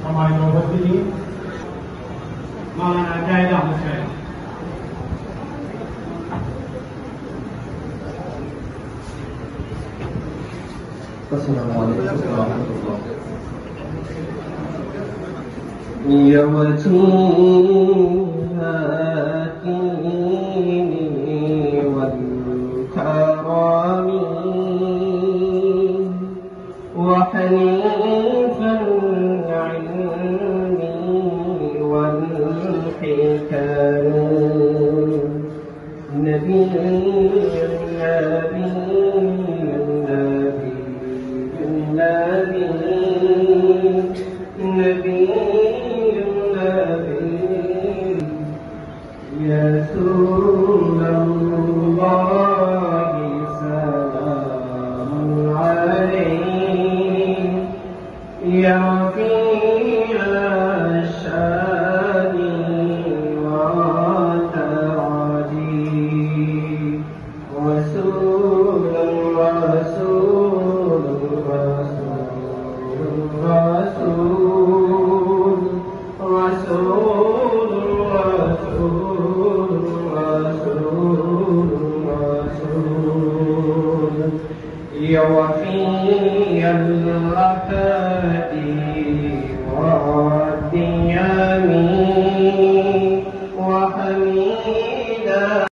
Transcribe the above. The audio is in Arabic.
সম্মানিত উপস্থিতি, মাওলানা জাহিদ আহমেদ সাহেব। আসসালামু আলাইকুম ওয়া রাহমাতুল্লাহ। يا وجيهاتي والكرم وحنيف العلم والحكم نبي يا رسول الله سلام عليك يا رفيع الشان والتراجي رسول رسول رسول رسول رسول يا وفي الرفاء والديان